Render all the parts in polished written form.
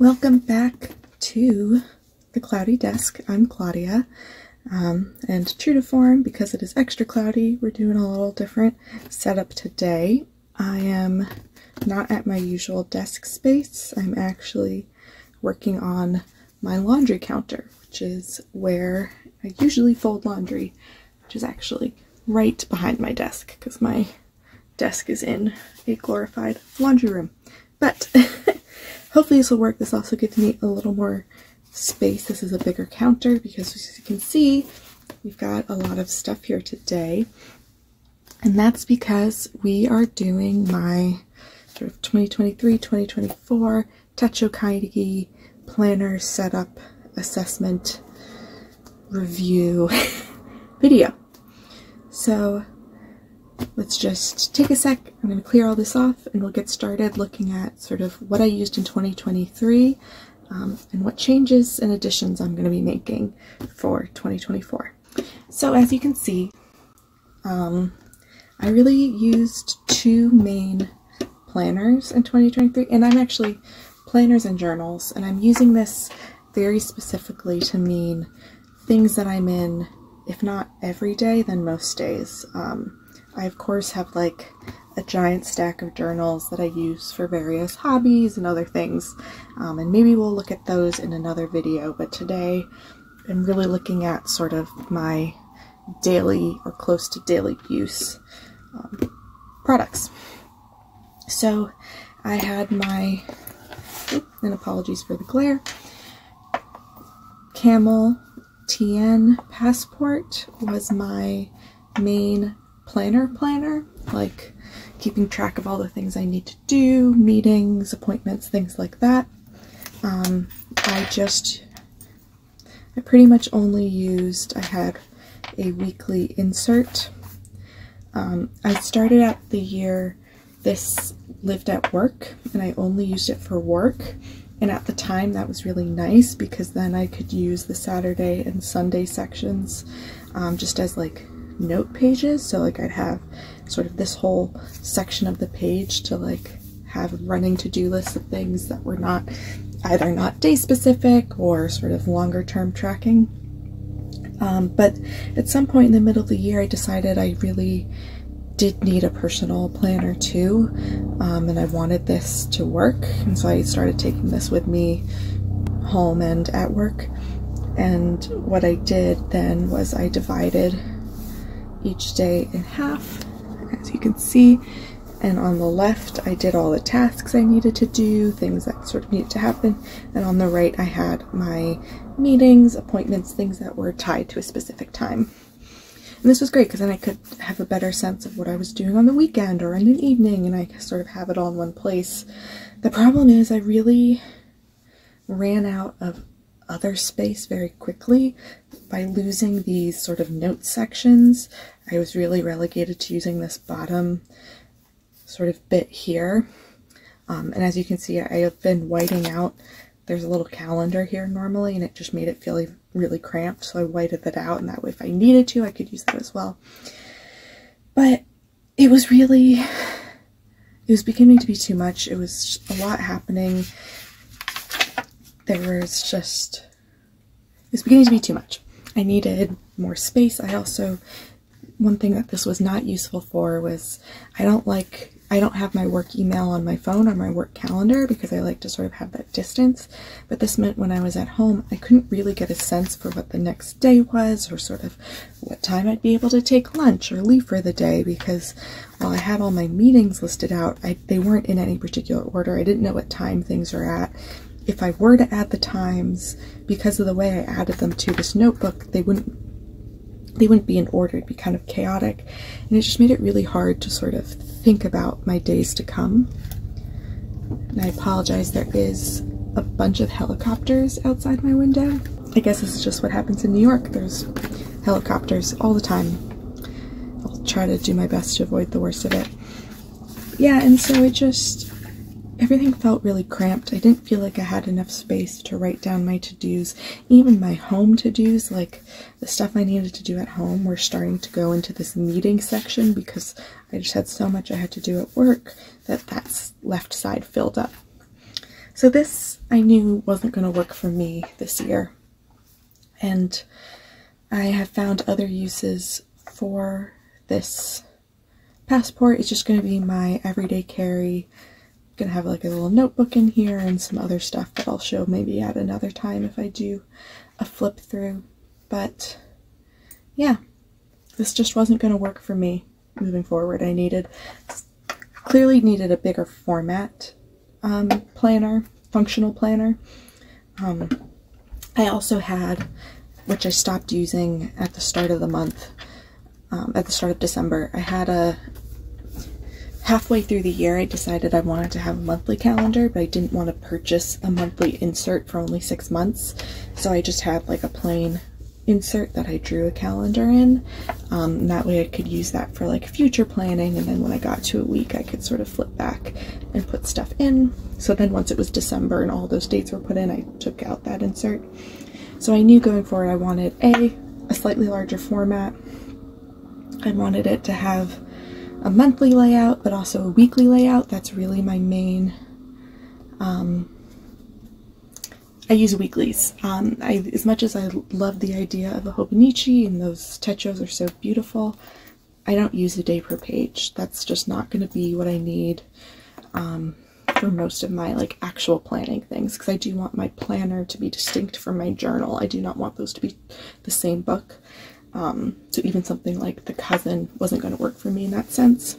Welcome back to the Cloudy Desk. I'm Claudia, and true to form, because it is extra cloudy, we're doing a little different setup today. I am not at my usual desk space. I'm actually working on my laundry counter, which is where I usually fold laundry, which is actually right behind my desk because my desk is in a glorified laundry room. But hopefully this will work. This also gives me a little more space. This is a bigger counter because, as you can see, we've got a lot of stuff here today. And that's because we are doing my sort of 2023-2024 Techo Kaigi planner setup assessment review video. So let's just take a sec. I'm going to clear all this off and we'll get started looking at sort of what I used in 2023 and what changes and additions I'm going to be making for 2024. So as you can see, I really used two main planners in 2023, and I'm actually planners and journals, and I'm using this very specifically to mean things that I'm in, if not every day, then most days. I of course have like a giant stack of journals that I use for various hobbies and other things, and maybe we'll look at those in another video, but today I'm really looking at sort of my daily or close to daily use products. So I had my, and apologies for the glare, Camel TN Passport was my main planner, like keeping track of all the things I need to do, meetings, appointments, things like that. I pretty much only used, I had a weekly insert. I started out the year, this lived at work, and I only used it for work. And at the time that was really nice because then I could use the Saturday and Sunday sections just as like note pages. So like I'd have sort of this whole section of the page to like have running to-do lists of things that were not either not day specific or sort of longer term tracking. But at some point in the middle of the year I decided I really did need a personal planner too, and I wanted this to work, and so I started taking this with me home and at work. And what I did then was I divided each day in half, as you can see, and on the left I did all the tasks I needed to do, things that sort of needed to happen, and on the right I had my meetings, appointments, things that were tied to a specific time. And this was great because then I could have a better sense of what I was doing on the weekend or in an evening, and I could sort of have it all in one place. The problem is I really ran out of other space very quickly by losing these sort of note sections. I was really relegated to using this bottom sort of bit here. And as you can see, I have been whiting out. There's a little calendar here normally, and it just made it feel really cramped, so I whited that out, and that way if I needed to, I could use that as well. But it was beginning to be too much. It was a lot happening. It was beginning to be too much. I needed more space. One thing that this was not useful for was I don't have my work email on my phone or my work calendar because I like to sort of have that distance, but this meant when I was at home I couldn't really get a sense for what the next day was or sort of what time I'd be able to take lunch or leave for the day, because while I had all my meetings listed out, they weren't in any particular order. I didn't know what time things are at. If I were to add the times, because of the way I added them to this notebook, they wouldn't be in order. It'd be kind of chaotic, and it just made it really hard to sort of think about my days to come. And I apologize, there is a bunch of helicopters outside my window. I guess this is just what happens in New York. There's helicopters all the time. I'll try to do my best to avoid the worst of it. Yeah, and so everything felt really cramped. I didn't feel like I had enough space to write down my to-dos. Even my home to-dos, like the stuff I needed to do at home, were starting to go into this meeting section because I just had so much I had to do at work that left side filled up. So this I knew wasn't going to work for me this year, and I have found other uses for this passport. It's just going to be my everyday carry. I'm going to have like a little notebook in here and some other stuff that I'll show maybe at another time if I do a flip through. But yeah, this just wasn't going to work for me moving forward. I clearly needed a bigger format planner, functional planner. I also had, which I stopped using at the start of the month, at the start of December, I had halfway through the year I decided I wanted to have a monthly calendar, but I didn't want to purchase a monthly insert for only 6 months, so I just had like a plain insert that I drew a calendar in. And that way I could use that for like future planning, and then when I got to a week I could sort of flip back and put stuff in. So then once it was December and all those dates were put in, I took out that insert. So I knew going forward I wanted a slightly larger format. I wanted it to have a monthly layout, but also a weekly layout. That's really my main, I use weeklies. As much as I love the idea of a Hobonichi, and those techos are so beautiful, I don't use a day per page. That's just not going to be what I need for most of my like actual planning things, because I do want my planner to be distinct from my journal. I do not want those to be the same book. So even something like The Cousin wasn't going to work for me in that sense.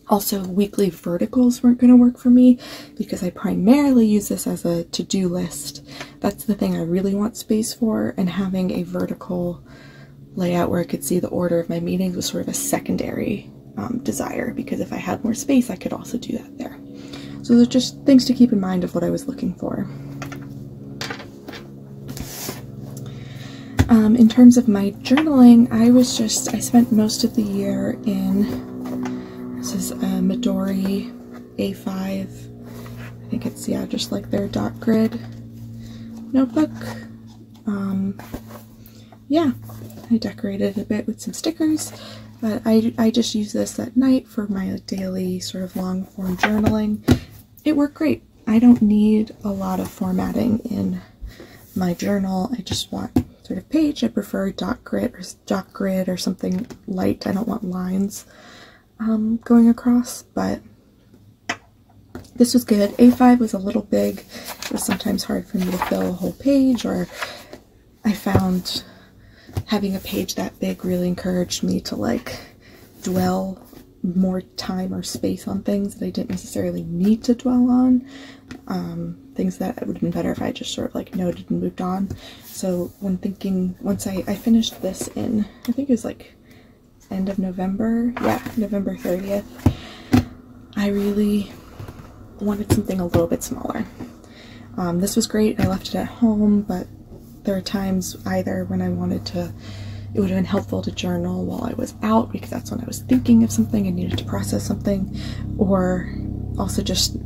Also, weekly verticals weren't going to work for me because I primarily use this as a to-do list. That's the thing I really want space for, and having a vertical layout where I could see the order of my meetings was sort of a secondary desire, because if I had more space I could also do that there. So those are just things to keep in mind of what I was looking for. In terms of my journaling, I spent most of the year in, this is a Midori A5, I think it's, yeah, just like their dot grid notebook. Yeah, I decorated a bit with some stickers, but I just use this at night for my daily sort of long form journaling. It worked great. I don't need a lot of formatting in my journal. I just want sort of page. I prefer dot grid or something light. I don't want lines going across, but this was good. A5 was a little big. It was sometimes hard for me to fill a whole page, or I found having a page that big really encouraged me to like dwell more time or space on things that I didn't necessarily need to dwell on. Things that it would have been better if I just sort of like noted and moved on. So when thinking, once I finished this in, I think it was like end of November, yeah, November 30th, I really wanted something a little bit smaller. This was great. I left it at home, but there are times either when I wanted to, it would have been helpful to journal while I was out because that's when I was thinking of something and needed to process something, or also just,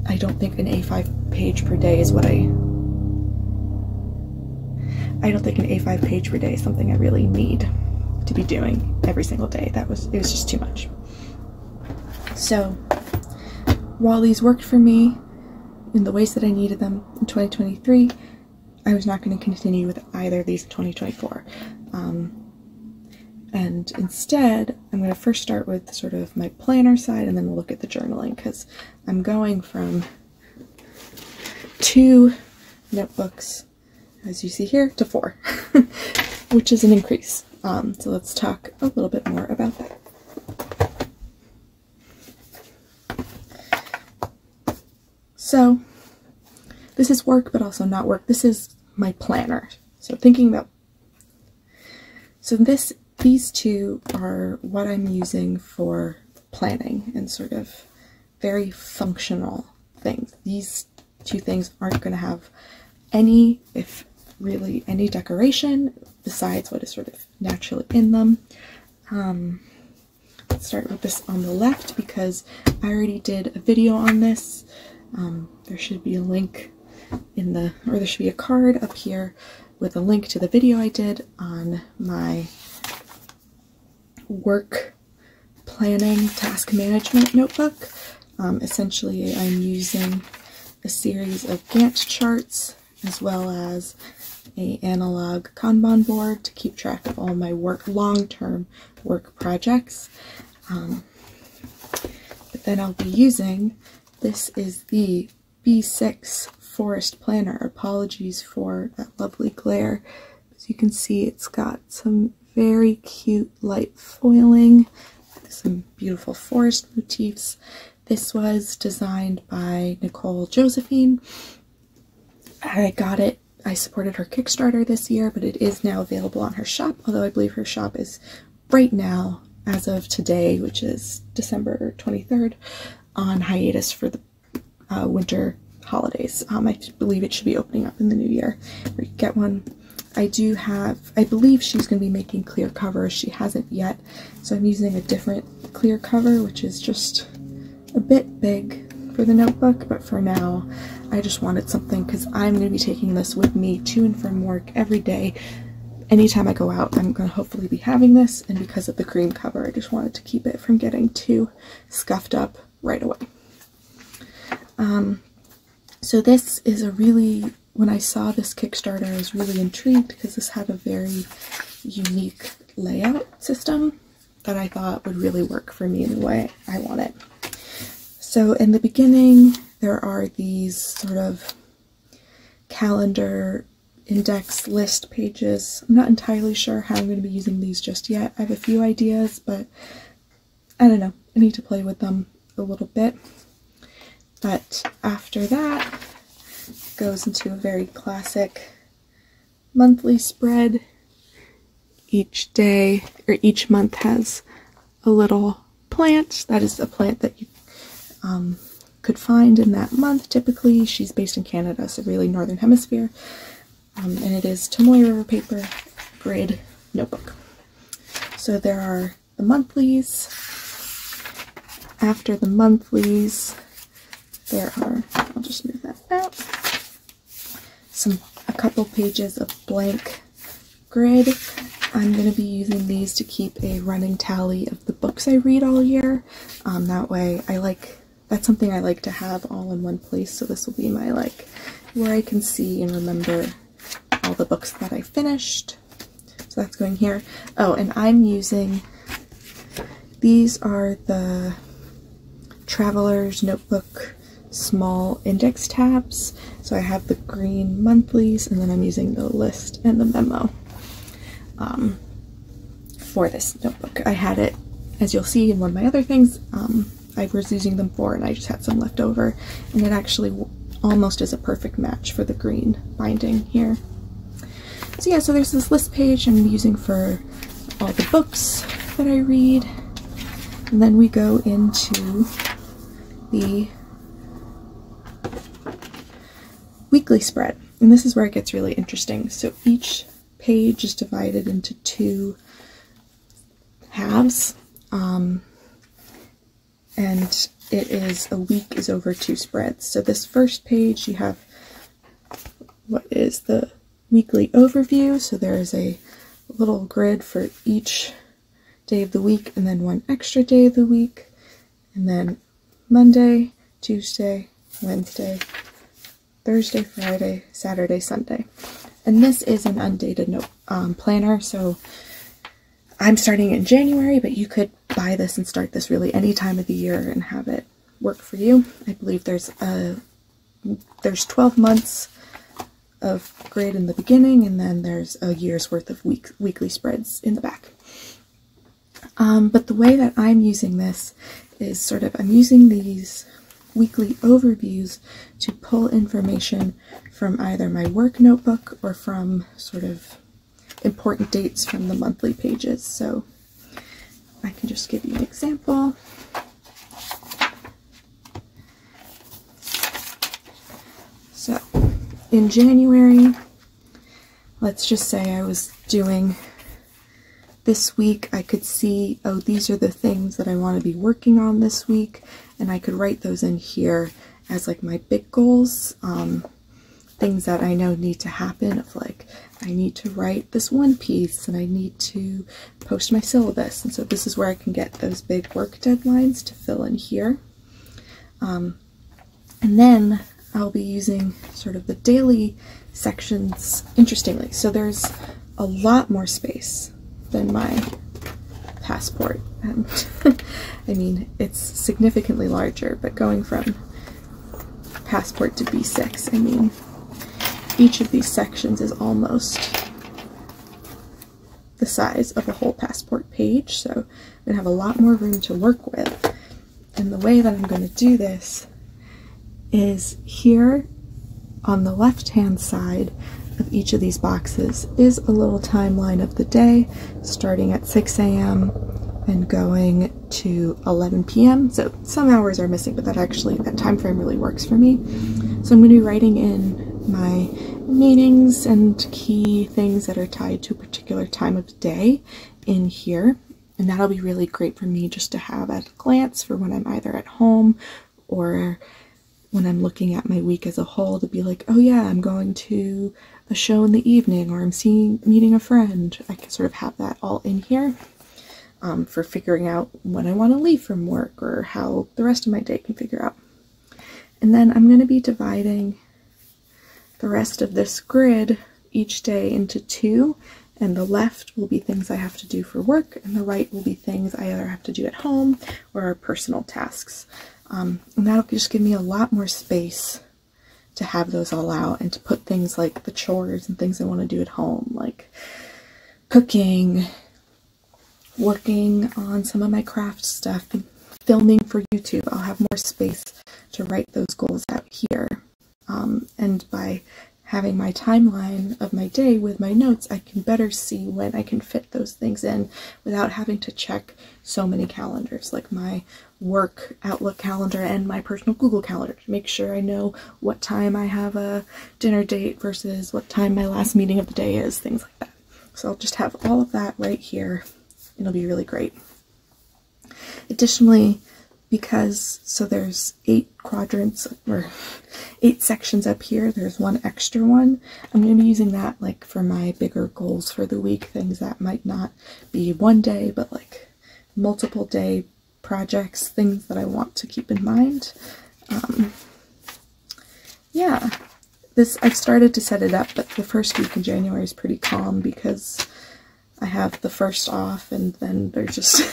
I don't think an A5 page per day is what I don't think an A5 page per day is something I really need to be doing every single day. It was just too much. So while these worked for me in the ways that I needed them in 2023, I was not going to continue with either of these in 2024. And instead, I'm going to first start with sort of my planner side, and then we'll look at the journaling, because I'm going from 2 notebooks, as you see here, to 4, which is an increase. So let's talk a little bit more about that. So this is work, but also not work. This is my planner. So thinking about, these two are what I'm using for planning and sort of very functional things. These 2 things aren't going to have any, if really any, decoration besides what is sort of naturally in them. Let's start with this on the left because I already did a video on this. There should be a link in the, or there should be a card up here with a link to the video I did on my work planning task management notebook. Essentially I'm using a series of Gantt charts as well as an analog Kanban board to keep track of all my long-term work projects. But then I'll be using, this is the B6 Forest Planner. Apologies for that lovely glare. As you can see, it's got some very cute light foiling, some beautiful forest motifs. This was designed by Nicole Josephine. I got it, I supported her Kickstarter this year, but it is now available on her shop, although I believe her shop is right now, as of today, which is December 23rd, on hiatus for the winter holidays. I believe it should be opening up in the new year where you get one. I believe she's going to be making clear covers. She hasn't yet, so I'm using a different clear cover, which is just a bit big for the notebook, but for now I just wanted something because I'm going to be taking this with me to and from work every day. Anytime I go out, I'm going to hopefully be having this, and because of the cream cover, I just wanted to keep it from getting too scuffed up right away. So this is a really, when I saw this Kickstarter, I was really intrigued because this had a very unique layout system that I thought would really work for me in the way I want it. So in the beginning, there are these sort of calendar index list pages. I'm not entirely sure how I'm going to be using these just yet. I have a few ideas, but I don't know. I need to play with them a little bit. But after that, it goes into a very classic monthly spread. Each day, or each month, has a little plant. That is a plant that you could find in that month. Typically, she's based in Canada, so really northern hemisphere. And it is Tomoe River Paper Grid Notebook. So there are the monthlies. After the monthlies, there are, I'll just move that out, a couple pages of blank grid. I'm going to be using these to keep a running tally of the books I read all year. That way, that's something I like to have all in one place, so this will be my, where I can see and remember all the books that I finished. So that's going here. Oh, and I'm using, these are the Traveler's Notebook small index tabs. So I have the green monthlies, and then I'm using the list and the memo for this notebook. I had it, as you'll see in one of my other things, I was using them for, and I just had some left over, and it actually almost is a perfect match for the green binding here. So yeah, so there's this list page I'm using for all the books that I read, and then we go into the weekly spread, and this is where it gets really interesting. So each page is divided into two halves, and it is, a week is over two spreads. So this first page, you have what is the weekly overview. So there is a little grid for each day of the week, and then one extra day of the week, and then Monday, Tuesday, Wednesday, Thursday, Friday, Saturday, Sunday. And this is an undated planner, so I'm starting in January, but you could buy this and start this really any time of the year and have it work for you. I believe there's 12 months of grid in the beginning, and then there's a year's worth of weekly spreads in the back. But the way that I'm using this is I'm using these weekly overviews to pull information from either my work notebook or from sort of important dates from the monthly pages. So I can just give you an example. So in January, let's just say I was doing this week, I could see, oh, these are the things that I want to be working on this week, and I could write those in here as my big goals, things that I know need to happen, of I need to write this one piece, and I need to post my syllabus, and so this is where I can get those big work deadlines to fill in here. And then I'll be using sort of the daily sections interestingly. So there's a lot more space than my passport. And I mean, it's significantly larger, but going from passport to B6, I mean, each of these sections is almost the size of a whole passport page, so I'm going to have a lot more room to work with. And the way that I'm going to do this is here on the left-hand side of each of these boxes is a little timeline of the day, starting at 6 a.m. and going to 11 p.m. So some hours are missing, but that time frame really works for me. So I'm going to be writing in my meetings and key things that are tied to a particular time of day in here, and that'll be really great for me just to have at a glance for when I'm either at home or when I'm looking at my week as a whole, to be like, oh yeah, I'm going to a show in the evening, or I'm meeting a friend. I can sort of have that all in here for figuring out when I want to leave from work or how the rest of my day can figure out. And then I'm going to be dividing the rest of this grid each day into two, and the left will be things I have to do for work, and the right will be things I either have to do at home or are personal tasks. And that'll just give me a lot more space to have those all out and to put things like the chores and things I want to do at home, like cooking, working on some of my craft stuff, filming for YouTube. I'll have more space to write those goals out here. And by having my timeline of my day with my notes, I can better see when I can fit those things in without having to check so many calendars, like my work Outlook calendar and my personal Google calendar, to make sure I know what time I have a dinner date versus what time my last meeting of the day is, things like that. So I'll just have all of that right here. It'll be really great. Additionally, so there's 8 quadrants, or 8 sections up here, there's one extra one. I'm going to be using that like for my bigger goals for the week, things that might not be one day, but like multiple day projects, things that I want to keep in mind. Yeah, I've started to set it up, but the first week in January is pretty calm because I have the first off, and then there's just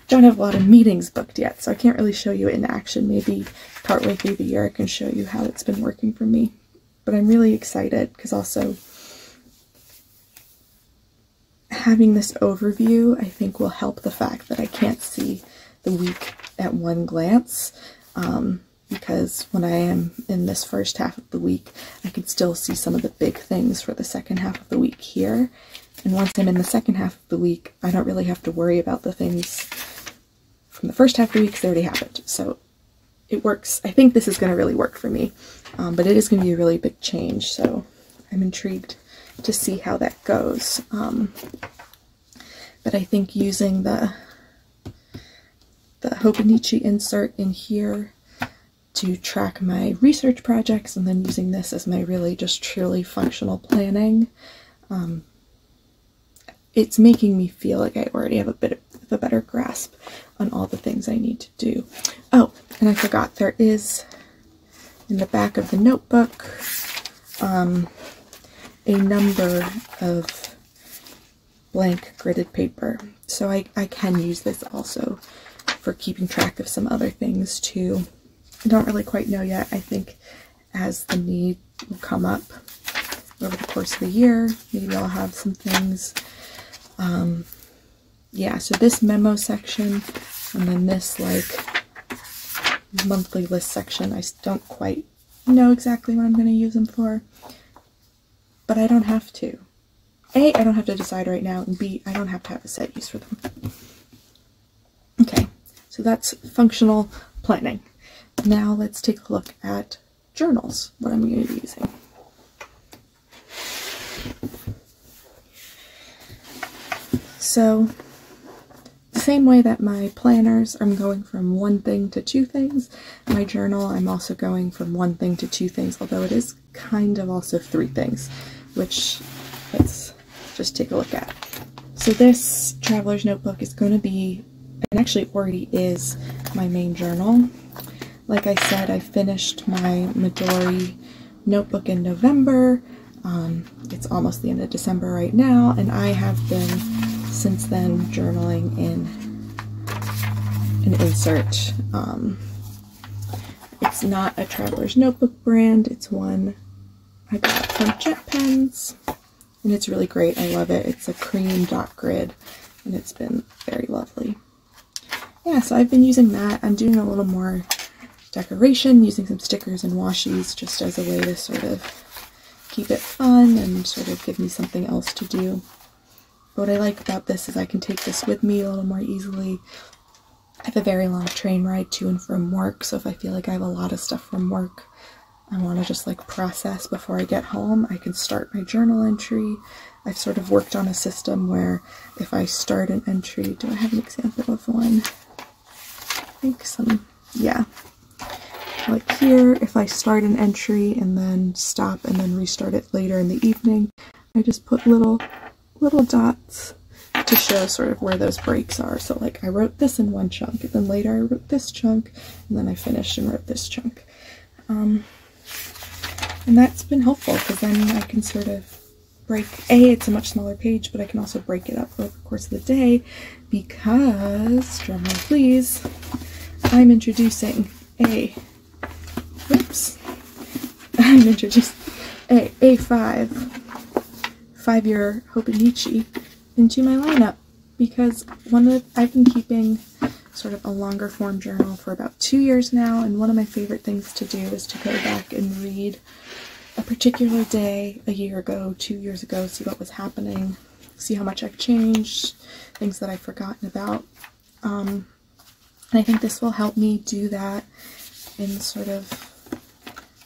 don't have a lot of meetings booked yet, so I can't really show you it in action. Maybe partway through the year I can show you how it's been working for me. But I'm really excited because also having this overview, I think, will help the fact that I can't see the week at one glance, because when I am in this first half of the week, I can still see some of the big things for the second half of the week here. And once I'm in the second half of the week, I don't really have to worry about the things from the first half of the week because they already happened. So it works. I think this is going to really work for me, but it is going to be a really big change, so I'm intrigued to see how that goes. But I think using the Hobonichi insert in here to track my research projects, and then using this as my really just truly functional planning, it's making me feel like I already have a bit of a better grasp on all the things I need to do. Oh, and I forgot, there is in the back of the notebook a number of blank gridded paper. So I can use this also for keeping track of some other things too. I don't really quite know yet. I think as the need will come up over the course of the year, maybe I'll have some things. Yeah, so this memo section and then this like monthly list section, I don't quite know exactly what I'm going to use them for, but I don't have to. A, I don't have to decide right now, and B, I don't have to have a set use for them. Okay, so that's functional planning. Now let's take a look at journals, what I'm going to be using. So, the same way that my planners, I'm going from one thing to two things, my journal, I'm also going from one thing to two things, although it is kind of also three things, which let's just take a look at. So this traveler's notebook is going to be, and actually already is, my main journal. Like I said, I finished my Midori notebook in November. It's almost the end of December right now, and I have been since then journaling in an insert. It's not a Traveler's Notebook brand, it's one I got from Jet Pens, and it's really great. I love it. It's a cream dot grid, and it's been very lovely. Yeah, so I've been using that. I'm doing a little more decoration, using some stickers and washies just as a way to sort of keep it fun and sort of give me something else to do. What I like about this is I can take this with me a little more easily. I have a very long train ride to and from work, so if I feel like I have a lot of stuff from work I want to just like process before I get home, I can start my journal entry. I've sort of worked on a system where if I start an entry, do I have an example of one? I think some, yeah. Like here, if I start an entry and then stop and then restart it later in the evening, I just put little dots to show sort of where those breaks are. So like I wrote this in one chunk, and then later I wrote this chunk, and then I finished and wrote this chunk. And that's been helpful because then I can sort of break, it's a much smaller page, but I can also break it up over the course of the day because, drumroll please, I'm introducing a five-year Hobonichi into my lineup because I've been keeping sort of a longer form journal for about 2 years now, and one of my favorite things to do is to go back and read a particular day a year ago, 2 years ago, see what was happening, see how much I've changed, things that I've forgotten about. And I think this will help me do that in sort of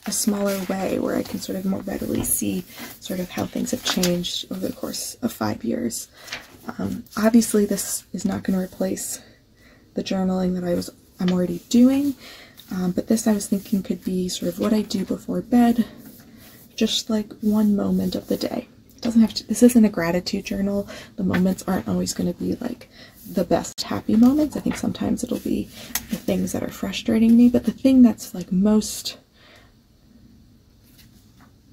a smaller way where I can sort of more readily see sort of how things have changed over the course of 5 years. Obviously this is not going to replace the journaling that I'm already doing, but this I was thinking could be sort of what I do before bed, just like one moment of the day. It doesn't have to, this isn't a gratitude journal. The moments aren't always going to be like the best happy moments. I think sometimes it'll be the things that are frustrating me, but the thing that's like most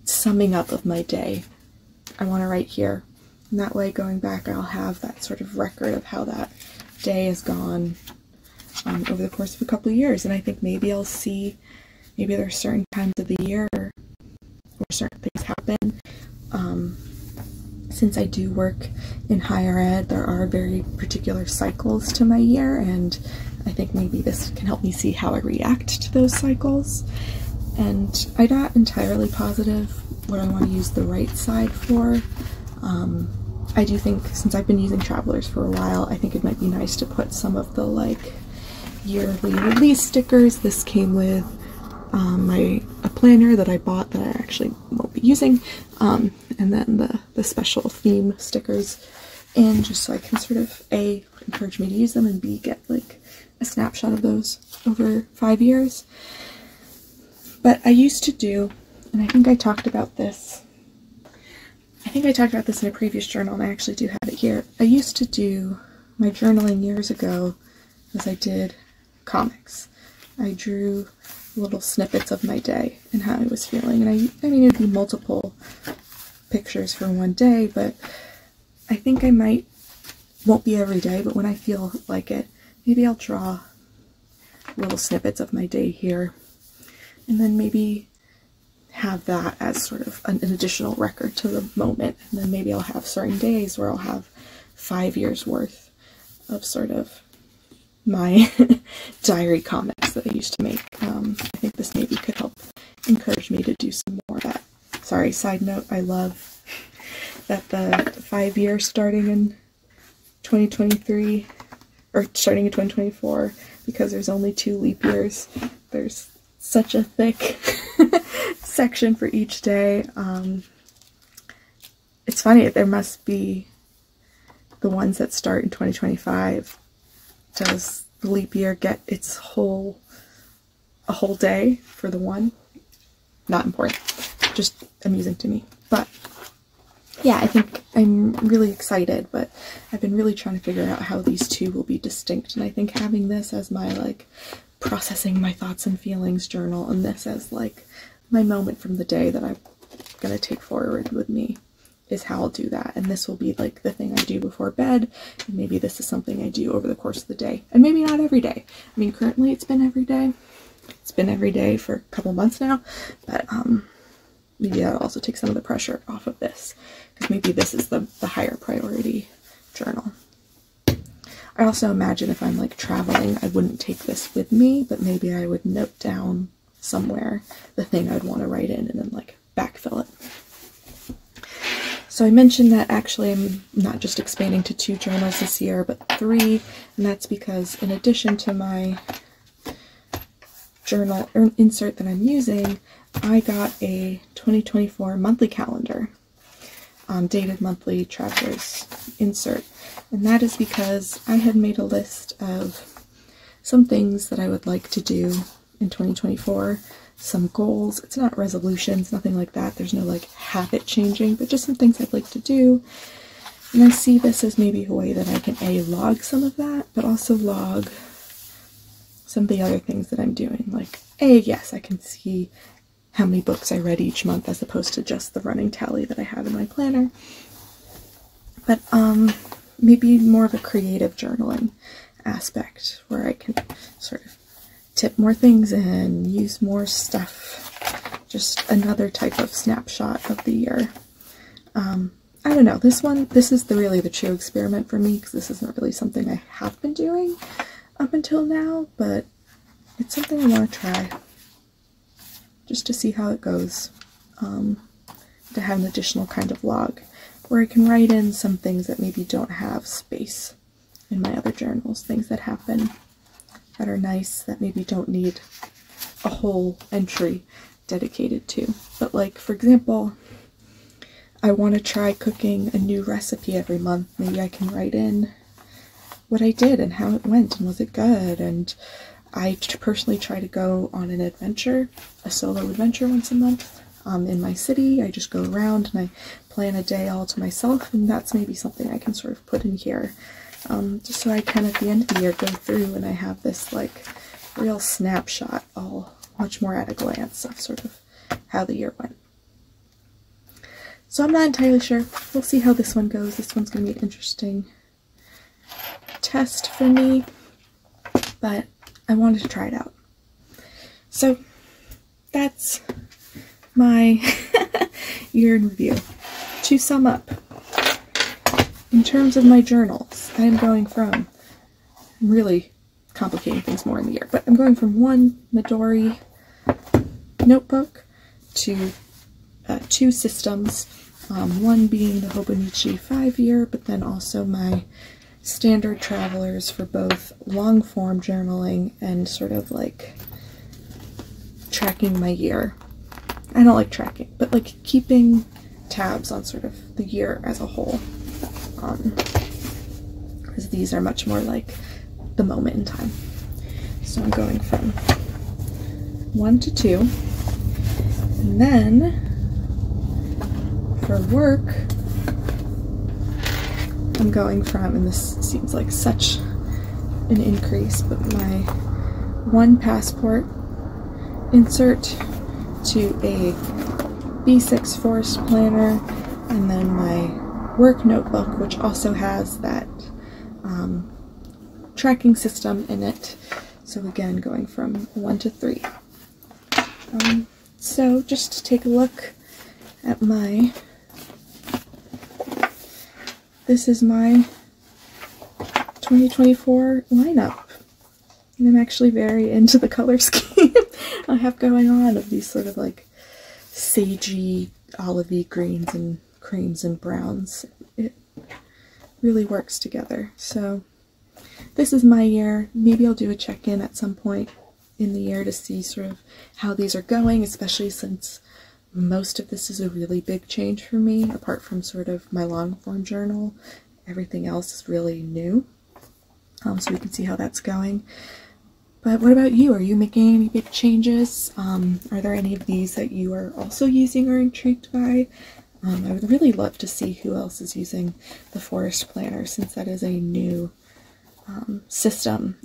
summing up of my day, I want to write here. And that way going back, I'll have that sort of record of how that day has gone over the course of a couple of years. And I think maybe I'll see, maybe there are certain times of the year where certain things happen. Since I do work in higher ed, there are very particular cycles to my year, and I think maybe this can help me see how I react to those cycles. And I'm not entirely positive what I want to use the right side for. I do think, since I've been using Travelers for a while, I think it might be nice to put some of the like yearly release stickers. This came with a planner that I bought that I actually won't be using, and then the special theme stickers, and just so I can sort of A, encourage me to use them, and B, get like a snapshot of those over 5 years. But I used to do, and I think I talked about this in a previous journal, and I actually do have it here. I used to do my journaling years ago as I did comics. I drew little snippets of my day and how I was feeling, and I mean it'd be multiple pictures for one day, but I think I won't be every day, but when I feel like it, maybe I'll draw little snippets of my day here, and then maybe have that as sort of an additional record to the moment. And then maybe I'll have certain days where I'll have 5 years worth of sort of my diary comics that I used to make. I think this maybe could help encourage me to do some more of that. Sorry, side note, I love that the 5 year starting in 2023, or starting in 2024, because there's only 2 leap years. There's such a thick section for each day. It's funny, there must be the ones that start in 2025. Does the leap year get a whole day for the one? Not important, just amusing to me. But yeah, I think I'm really excited, but I've been really trying to figure out how these two will be distinct, and I think having this as my like processing my thoughts and feelings journal, and this as like my moment from the day that I'm gonna take forward with me is how I'll do that. And this will be like the thing I do before bed, and maybe this is something I do over the course of the day, and maybe not every day. I mean, currently it's been every day. It's been every day for a couple months now, but maybe that'll also take some of the pressure off of this, because maybe this is the higher priority journal. I also imagine if I'm like traveling, I wouldn't take this with me, but maybe I would note down somewhere the thing I'd want to write in and then like backfill it. So I mentioned that actually I'm not just expanding to 2 journals this year, but 3, and that's because in addition to my journal insert that I'm using, I got a 2024 monthly calendar, dated monthly traveler's insert. And that is because I had made a list of some things that I would like to do in 2024, some goals. It's not resolutions, nothing like that. There's no like habit changing, but just some things I'd like to do. And I see this as maybe a way that I can log some of that, but also log some of the other things that I'm doing. Like yes, I can see how many books I read each month as opposed to just the running tally that I have in my planner. But maybe more of a creative journaling aspect where I can sort of tip more things in, use more stuff, just another type of snapshot of the year. I don't know, this is really the true experiment for me, because this isn't really something I have been doing up until now, but it's something I want to try just to see how it goes, to have an additional kind of log where I can write in some things that maybe don't have space in my other journals, things that happen that are nice, that maybe don't need a whole entry dedicated to. But like, for example, I want to try cooking a new recipe every month. Maybe I can write in what I did and how it went, and was it good, and I personally try to go on an adventure, a solo adventure once a month in my city. I just go around and I plan a day all to myself, and that's maybe something I can sort of put in here, just so I can at the end of the year go through and I have this like real snapshot, all much more at a glance of sort of how the year went. So I'm not entirely sure. We'll see how this one goes. This one's going to be an interesting test for me, but I wanted to try it out. So that's my year in review. To sum up, in terms of my journals, I am going from, I'm really complicating things more in the year, but I'm going from one Midori notebook to 2 systems, one being the Hobonichi 5-year, but then also my standard travelers for both long form journaling and sort of like tracking my year. I don't like tracking, but like keeping tabs on sort of the year as a whole, because these are much more like the moment in time. So I'm going from 1 to 2, and then for work I'm going from, and this seems like such an increase, but my 1 passport insert to a B6 forest planner, and then my work notebook, which also has that tracking system in it. So again, going from 1 to 3. So just to take a look at my, this is my 2024 lineup. And I'm actually very into the color scheme I have going on of these sort of like sagey, olivey greens and creams and browns. It really works together. So this is my year. Maybe I'll do a check-in at some point in the year to see sort of how these are going, especially since most of this is a really big change for me, apart from sort of my long form journal. Everything else is really new. So we can see how that's going. But what about you? Are you making any big changes? Are there any of these that you are also using or intrigued by? I would really love to see who else is using the Forest Planner, since that is a new system.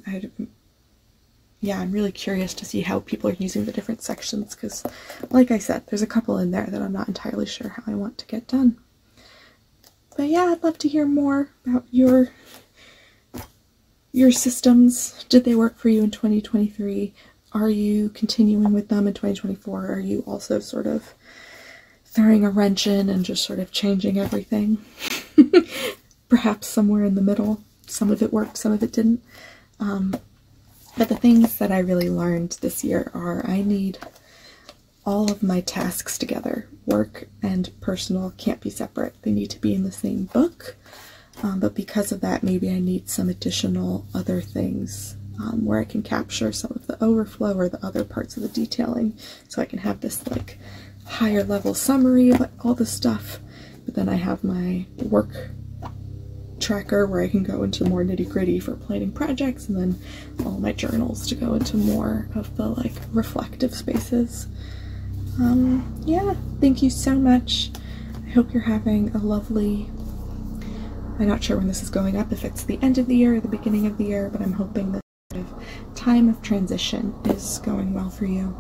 yeah, I'm really curious to see how people are using the different sections because, like I said, there's a couple in there that I'm not entirely sure how I want to get done. But yeah, I'd love to hear more about your systems. Did they work for you in 2023? Are you continuing with them in 2024? Are you also sort of throwing a wrench in and just sort of changing everything? Perhaps somewhere in the middle. Some of it worked, some of it didn't. But the things that I really learned this year are I need all of my tasks together. Work and personal can't be separate. They need to be in the same book. But because of that, maybe I need some additional other things where I can capture some of the overflow or the other parts of the detailing, so I can have this like higher level summary of all the stuff. But then I have my work tracker where I can go into more nitty-gritty for planning projects, and then all my journals to go into more of the like reflective spaces. Yeah, thank you so much. I hope you're having a lovely, I'm not sure when this is going up, if it's the end of the year or the beginning of the year, but I'm hoping this sort of time of transition is going well for you.